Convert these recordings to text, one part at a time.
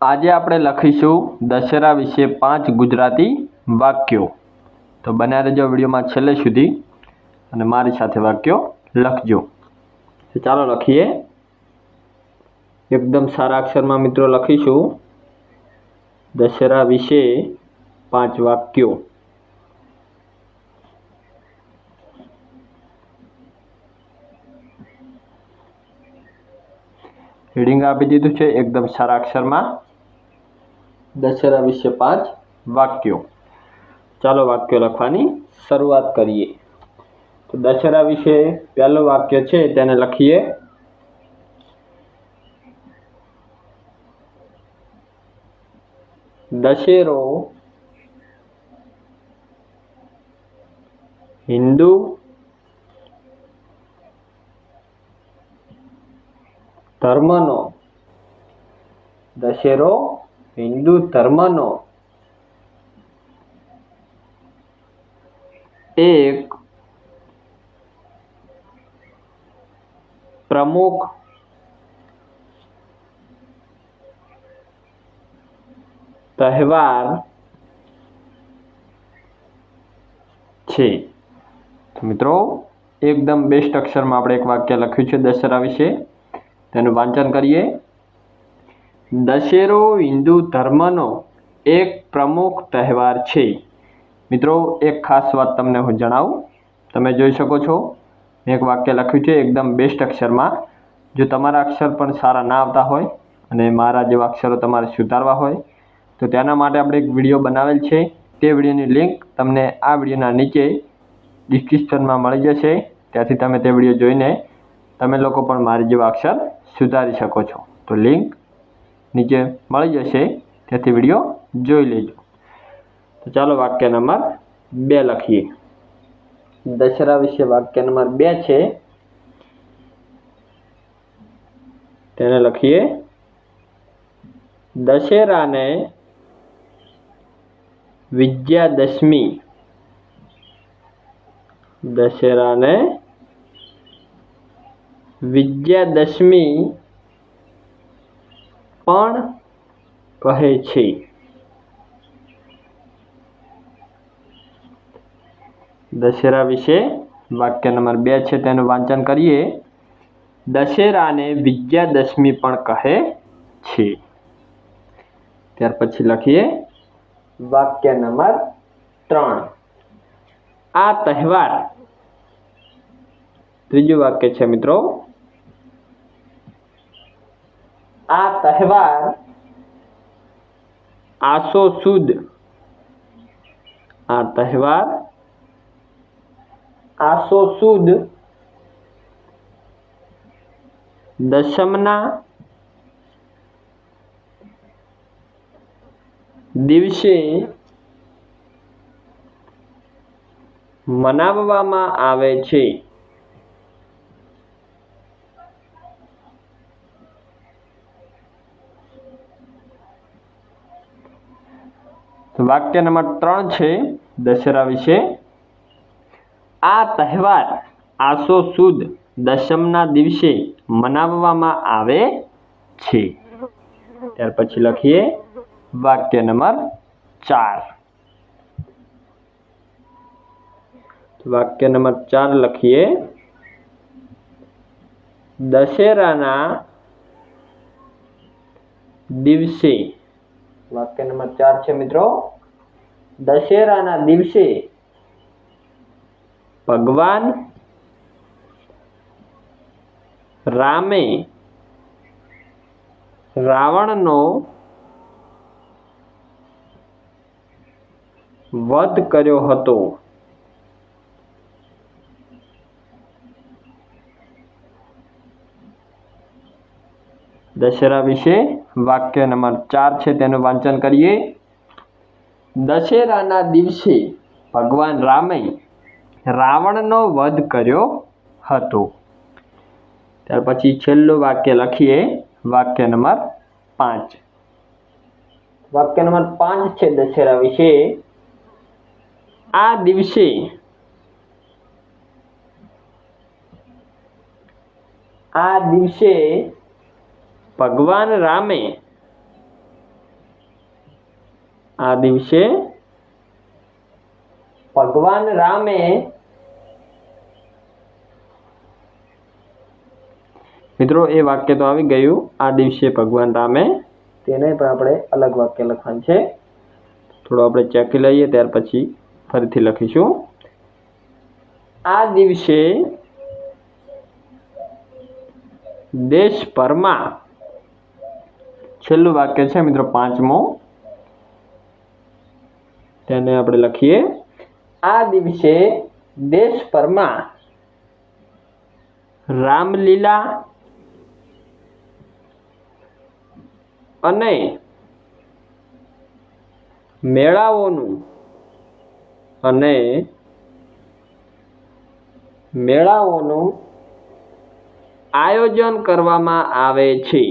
આજે આપણે લખીશું દશેરા વિશે 5 ગુજરાતી વાક્યો। તો બન્યા રહેજો વિડીયોમાં છેલ્લે સુધી અને મારી સાથે વાક્યો લખજો। તો ચાલો લખીએ। એકદમ સારા અક્ષરમાં મિત્રો લખીશું દશેરા વિશે 5 વાક્યો। रीडिंग आपी दीधुं छे एकदम सारा अक्षर में दशेरा विषे 5 वाक्यों। चालो वाक्यों लखवानी शुरुआत करिए। तो दशेरा विषे पहलो वाक्य छे तेने लखीए। दशेरो हिंदू धर्मनो, दशेरो हिंदू धर्मनो एक प्रमुख तहेवार छे। तो मित्रों एकदम बेस्ट अक्षर में आपणे एक वाक्य लख्युं छे दशेरा विषे। तेनुं वांचन करिए। दशेरो हिंदू धर्मनो एक प्रमुख तहेवार छे। मित्रों एक खास बात तमने हूँ जणावुं। तमे जोई शको छो मैं एक वाक्य लख्युं छे एकदम बेस्ट अक्षर में। जो तमारा अक्षर पण सारा ना आवता होय अने मारा जेवा अक्षरो तमारे सुधारवा होय तो तेना माटे आपणे एक विडियो बनावेल छे। ते विडियोनी लिंक तमने आ विडियोना नीचे डिस्क्रिप्शन में मळी जशे। त्याथी तमे ते विडियो जोईने तमे लोको पण मारी जेवा अक्षर सुधारी शको छो। तो लिंक नीचे मळी जशे त्याथी विडियो जोई लेजो। तो चालो वाक्य नंबर 2 लखीए। दशेरा विषे वाक्य नंबर 2 छे तेने लखीए। दशेरा ने विजयादशमी, दशेरा ने विजयादशमी पण कहे छे। दशेरा विषे वाक्य नंबर 2 छे तेनुं वांचन करिए। दशेरा ने विजयादशमी पण कहे छे। त्यार पछी लखीए वाक्य नंबर 3। आ तहेवार, त्रीजुं वाक्य छे मित्रों। आ तहेवार आसो सुद, आ तहेवार आसो सुद दशमना दिवसे मनाववामां आवे छे। तो वाक्य नंबर 3 छे दशेरा विषे। आ तहेवार आसो सुद दशमना दिवसे मनाववामां आवे छे। त्यार पछी लखीए वाक्य नंबर 4। वाक्य नंबर 4 लखीए। दशेराना दिवसे, वाक्य नंबर 4 छे मित्रों। दशेराना दिवसे भगवान रामे रावणनो वध कर्यो हतो। दशेरा विषे वाक्य नंबर 4 छे तेनुं वांचन करिए। दशेराना दिवसे भगवान रामे रावणनो वध कर्यो हतो। त्यार पछी छेल्लुं वाक्य लखीए वाक्य नंबर 5। वाक्य नंबर 5 छे दशेरा विषे। आ दिवसे भगवान रामे આ દિવસે ભગવાન રામે મિત્રો એ વાક્ય તો આવી ગયું, આ દિવસે ભગવાન રામે, તેને પણ આપણે અલગ વાક્ય લખવાનું છે. થોડું આપણે ચેકી લઈએ ત્યાર પછી ફરીથી લખીશું. આ દિવસે દેશભરમાં, છેલ્લું વાક્ય છે મિત્રો પાંચમો, તેને આપણે લખીએ. આ દિવસે દેશભરમાં રામલીલા અને મેળાઓનું આયોજન કરવામાં આવે છે.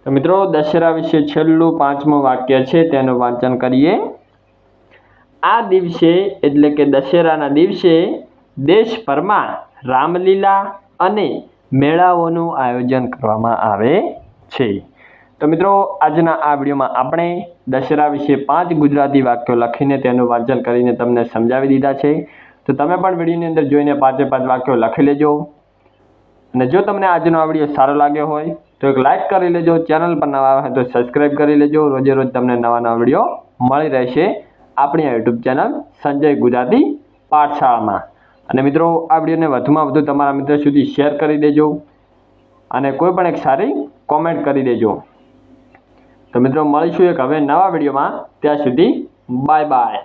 તો મિત્રો દશેરા વિશે છેલ્લું પાંચમું વાક્ય છે તેનું વાંચન કરીએ. આ દિવસે એટલે કે દશેરાના દિવસે દેશભરમાં રામલીલા અને મેળાઓનું આયોજન કરવામાં આવે છે. તો મિત્રો આજના આ વિડીયોમાં આપણે દશેરા વિશે 5 ગુજરાતી વાક્યો લખીને તેનું વાંચન કરીને તમને સમજાવી દીધા છે. તો તમે પણ વિડીયોની અંદર જોઈને 5 વાક્યો લખી લેજો. અને જો તમને આજનો આ વિડીયો સારો લાગ્યો હોય તો એક લાઇક કરી લેજો. ચેનલ પર નવા હોય તો સબસ્ક્રાઈબ કરી લેજો. રોજે રોજ તમને નવા વિડીયો મળી રહેશે આપણી યુટ્યુબ ચેનલ સંજય ગુજરાતી પાઠશાળામાં. અને મિત્રો આ વિડીયોને વધુમાં વધુ તમારા મિત્રો સુધી શેર કરી દેજો અને કોઈ પણ એક સારી કોમેન્ટ કરી દેજો. તો મિત્રો મળીશું એક હવે નવા વિડીયોમાં. ત્યાં સુધી બાય બાય.